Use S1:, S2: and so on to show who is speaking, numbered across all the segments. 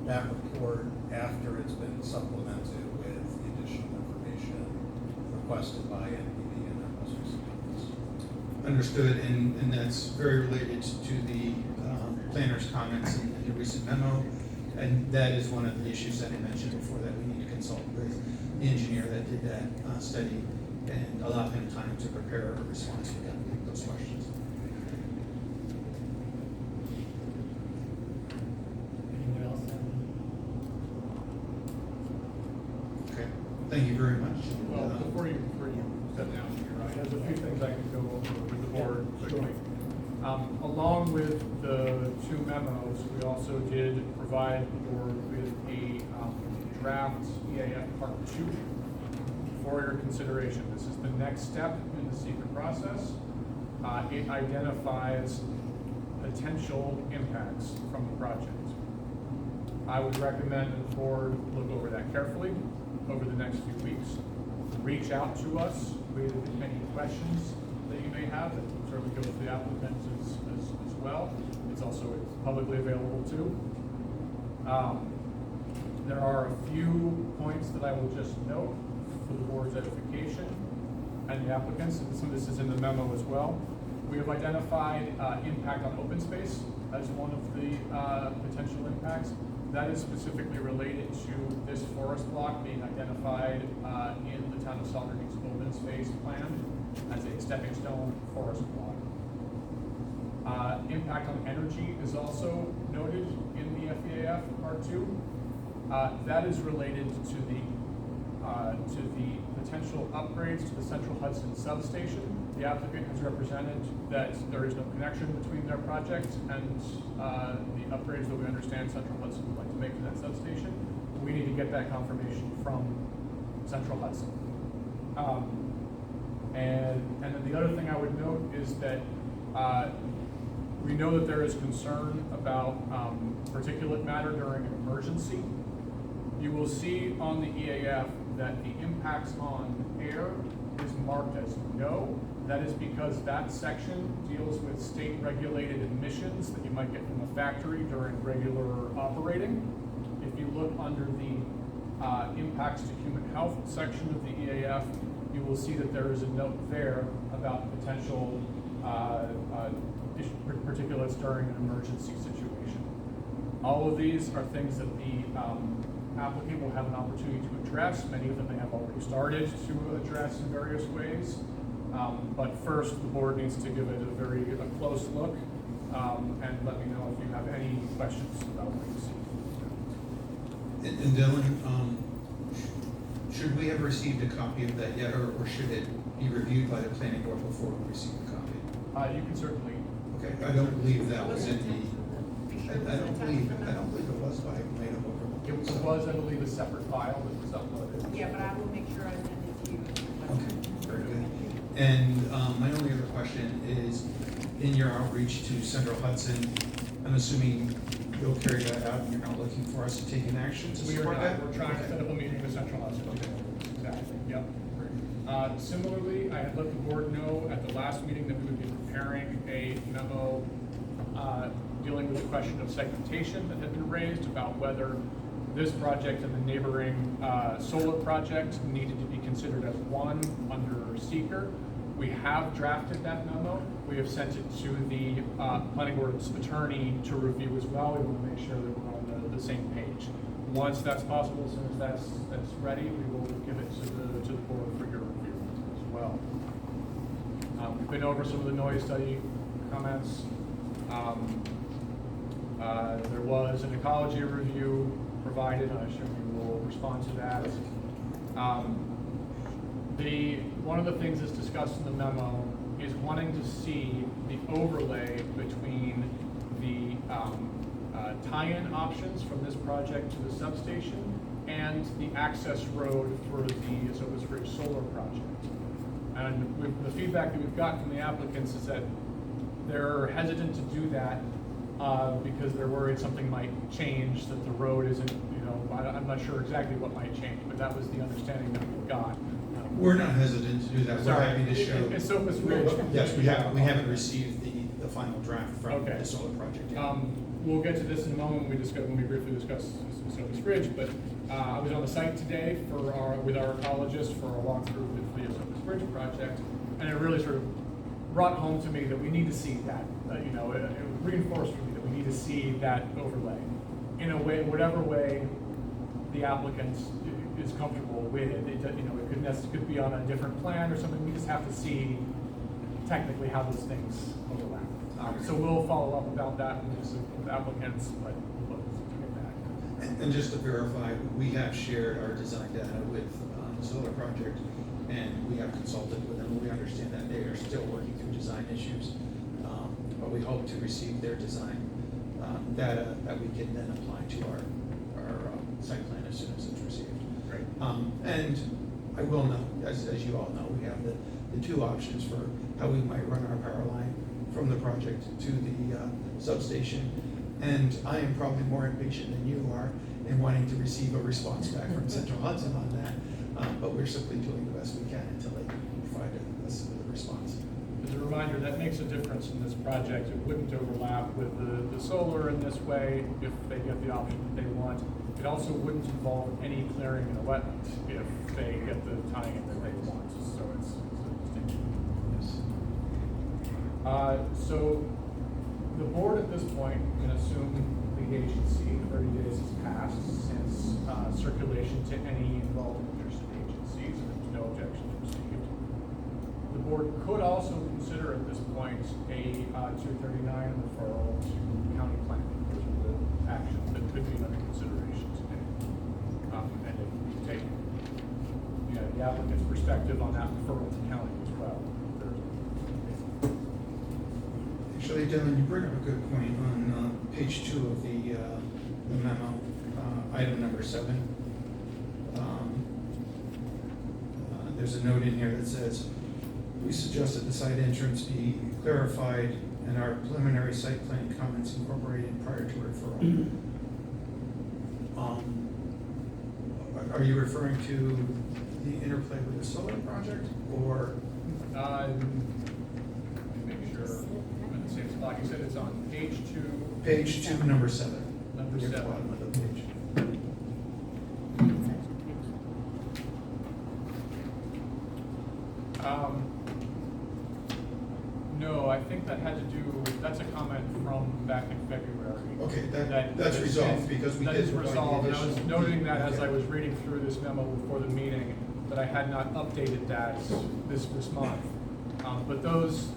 S1: that report after it's been supplemented with the additional information requested by NPD and their most recent comments.
S2: Understood, and that's very related to the planner's comments in the recent memo, and that is one of the issues that I mentioned before, that we need to consult with the engineer that did that study and allow him time to prepare a response for those questions.
S3: Anyone else?
S2: Okay, thank you very much.
S4: Well, before you step down here, there's a few things I can go over with the board quickly. Along with the two memos, we also did provide the board with a draft EAF Part 2 for your consideration. This is the next step in the secret process. It identifies potential impacts from the project. I would recommend the board look over that carefully over the next few weeks. Reach out to us with any questions that you may have. That certainly goes to the applicants as well. It's also publicly available too. There are a few points that I will just note for the board's edification and the applicants, and some of this is in the memo as well. We have identified impact on open space as one of the potential impacts. That is specifically related to this forest block being identified in the town of Saugerties open space plan as a stepping stone forest block. Impact on energy is also noted in the FEAF Part 2. That is related to the potential upgrades to the Central Hudson substation. The applicant has represented that there is no connection between their project and the upgrades that we understand Central Hudson would like to make to that substation. We need to get that confirmation from Central Hudson. And then the other thing I would note is that we know that there is concern about particulate matter during an emergency. You will see on the EAF that the impacts on air is marked as no. That is because that section deals with state regulated emissions that you might get from a factory during regular operating. If you look under the impacts to human health section of the EAF, you will see that there is a note there about potential particulates during an emergency situation. All of these are things that the applicant will have an opportunity to address. Many of them they have already started to address in various ways. But first, the board needs to give it a close look and let me know if you have any questions about what you see.
S2: And Dylan, should we have received a copy of that yet, or should it be reviewed by the planning board before we receive a copy?
S4: You can certainly.
S2: Okay, I don't believe that was in the. I don't believe it was, but I may have overlooked it.
S4: It was, I believe, a separate file that was uploaded.
S5: Yeah, but I will make sure I send it to you.
S2: Okay, very good. And my only other question is, in your outreach to Central Hudson, I'm assuming you'll carry that out and you're not looking for us to take an action to
S4: We are
S2: support
S4: not.
S2: that?
S4: We're trying to set up a meeting with Central Hudson.
S2: Okay.
S4: Exactly, yep. Similarly, I had let the board know at the last meeting that we would be preparing a memo dealing with the question of segmentation that had been raised about whether this project and the neighboring solar project needed to be considered as one under seeker. We have drafted that memo. We have sent it to the planning board's attorney to review as well. We want to make sure that we're on the same page. Once that's possible, as soon as that's ready, we will give it to the board for your review as well. We've been over some of the noise study comments. There was an ecology review provided, and I assume you will respond to that. One of the things that's discussed in the memo is wanting to see the overlay between the tie-in options from this project to the substation and the access road for the Esopus Ridge solar project. And the feedback that we've got from the applicants is that they're hesitant to do that because they're worried something might change, that the road isn't, I'm not sure exactly what might change, but that was the understanding that we've got.
S2: We're not hesitant to do that. We're happy to show.
S4: Esopus Ridge.
S2: Yes, we haven't received the final draft from
S4: Okay.
S2: the solar project yet.
S4: we'll get to this in a moment when we briefly discuss Sophie's Bridge, but I was on the site today with our ecologist for a walkthrough with the Sophie's Bridge project, and it really sort of brought home to me that we need to see that, it reinforced for me that we need to see that overlay in a way, whatever way the applicant is comfortable with. It could be on a different plan or something. We just have to see technically how those things overlap. So we'll follow up about that with applicants, but we'll look to get back.
S2: And just to verify, we have shared our design data with the solar project, and we have consulted with them. We understand that they are still working through design issues, but we hope to receive their design data that we can then apply to our site plan as soon as it's received.
S4: Great.
S2: And I will note, as you all know, we have the two options for how we might run our power line from the project to the substation. And I am probably more impatient than you are in wanting to receive a response back from Central Hudson on that. But we're simply doing the best we can until they can provide us with a response.
S4: As a reminder, that makes a difference in this project. It wouldn't overlap with the solar in this way if they get the option that they want. It also wouldn't involve any clearing in a wetland if they get the tying in that they want. So it's a distinction.
S2: Yes.
S4: So the board at this point can assume lead agency. 30 days has passed since circulation to any involved interested agencies, and there's no objections received. The board could also consider at this point a 239 referral to county planning, which is the action that could be under consideration today. And if you take the applicant's perspective on that referral to county as well.
S2: Actually, Dylan, you bring up a good point on page 2 of the memo, item number 7. There's a note in here that says, we suggest that the site entrance be clarified and our preliminary site plan comments incorporated prior to referral. Are you referring to the interplay with the solar project, or?
S4: Let me make sure I'm in the same spot. You said it's on page 2.
S2: Page 2, number 7.
S4: Number
S2: Near the
S4: 7.
S2: bottom of the page.
S4: No, I think that had to do, that's a comment from back in February.
S2: Okay, that's resolved because we
S4: That
S2: did
S4: is
S2: provide the
S4: resolved, and I was
S2: additional-
S4: noting that as I
S2: Okay.
S4: was reading through this memo before the meeting, that I had not updated that this month. But those,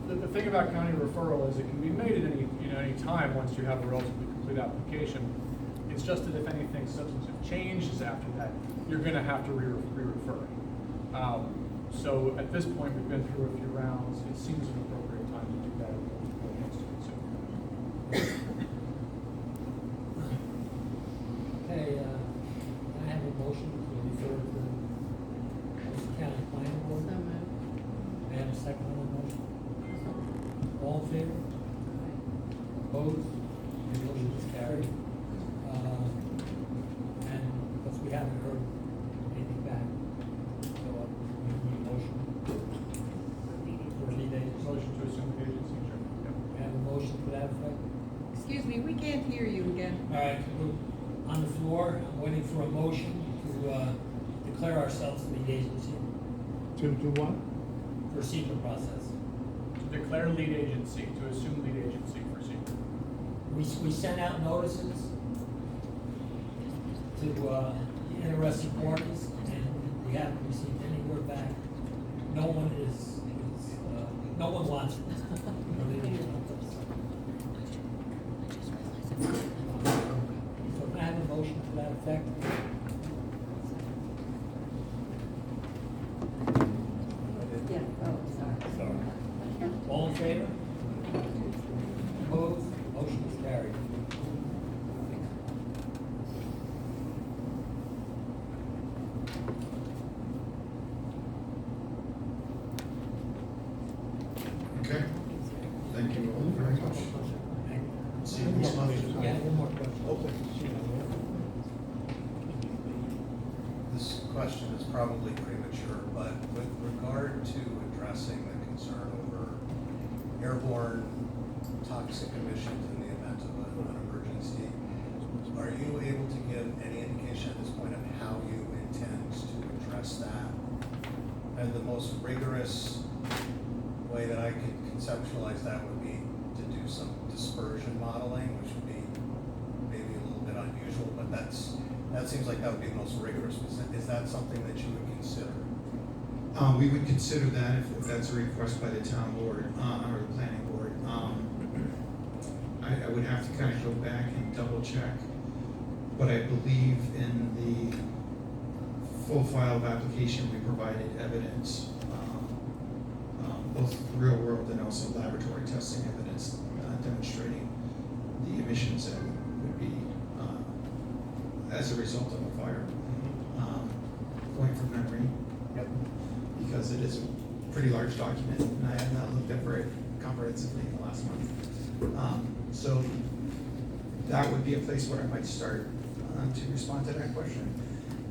S4: the thing about county referral is it can be made at any time once you have a relatively complete application. It's just that if anything substantive changes after that, you're gonna have to re-refer it. So at this point, we've been through a few rounds. It seems an appropriate time to do that.
S3: Okay, I have a motion to refer to the county planning board.
S5: So moved.
S3: I have a second on the motion. All in favor? Opposed? The motion is carried. And because we haven't heard anything back, so we need a motion for lead agency.
S4: Motion to assume the agency, sure. Yep.
S3: We have a motion for that effect.
S5: Excuse me, we can't hear you again.
S3: All right, we're on the floor, I'm waiting for a motion to declare ourselves lead agency
S6: To what?
S3: for secret process.
S4: To declare lead agency, to assume lead agency for secret.
S3: We sent out notices to the interested parties, and we haven't received any word back. No one no one wants it. So can I have a motion to that effect?
S5: Yeah, oh, sorry.
S3: All in favor? Opposed? Motion is carried.
S2: Okay, thank you all very much. See you next month.
S3: Yeah, one more question.
S2: Okay.
S1: This question is probably premature, but with regard to addressing the concern over airborne toxic emissions in the event of an emergency. Are you able to give any indication at this point of how you intend to address that? And the most rigorous way that I could conceptualize that would be to do some dispersion modeling, which would be maybe a little bit unusual, but that seems like that would be the most rigorous. Is that something that you would consider?
S2: We would consider that if that's a request by the town board, or the planning board. I would have to kind of go back and double check, but I believe in the full file of application, we provided evidence, both real world and also laboratory testing evidence, demonstrating the emissions that would be, as a result of a fire. Going from memory,
S1: Yep.
S2: because it is a pretty large document, and I have not looked at it comprehensively in the last month. So that would be a place where I might start to respond to that question.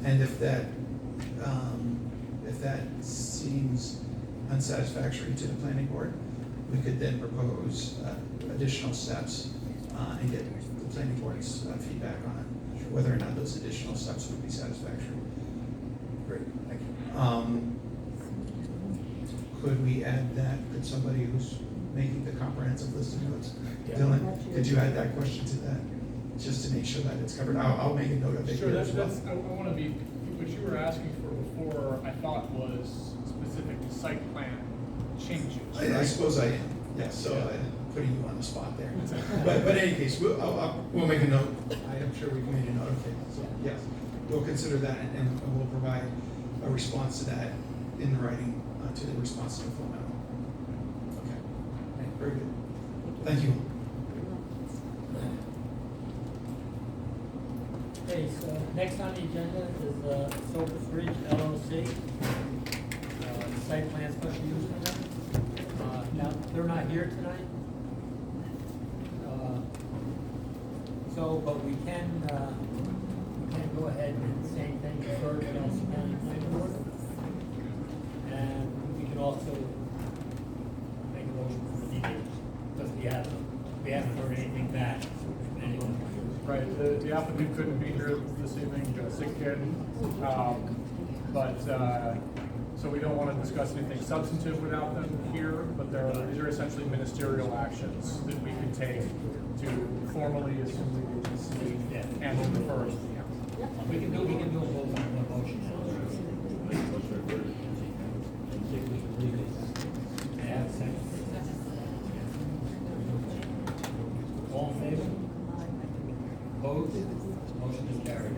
S2: And if that seems unsatisfactory to the planning board, we could then propose additional steps and get the planning board's feedback on whether or not those additional steps would be satisfactory.
S1: Great, thank you.
S2: Could we add that? Could somebody who's making the comprehensive list of notes,
S3: Yeah.
S2: Dylan, could you add that question to that? Just to make sure that it's covered. I'll make a note of it
S4: Sure,
S2: here as well.
S4: I wanna be, what you were asking for before, I thought was specific to site plan changes.
S2: I suppose I am, yes, so I'm putting you on the spot there. But in any case, we'll make a note. I'm sure we've made a note of it, so yes. We'll consider that and we'll provide a response to that in writing, to the response to the full memo. Okay, very good. Thank you.
S3: Okay, so next on the agenda is Silver Ridge LLC, site plan special use permit. Now, they're not here tonight. But we can go ahead and same thing, SaugertiesPlanningBoard. And we can also make a motion for the details, because we haven't heard anything back from anyone.
S4: Right, the applicant couldn't be here this evening, got a sick kid. So we don't want to discuss anything substantive without them here, but these are essentially ministerial actions that we can take to formally assume the agency and then refer to the applicant.
S3: We can do a vote on the motion. May I have a second? All in favor? Opposed? Motion is carried.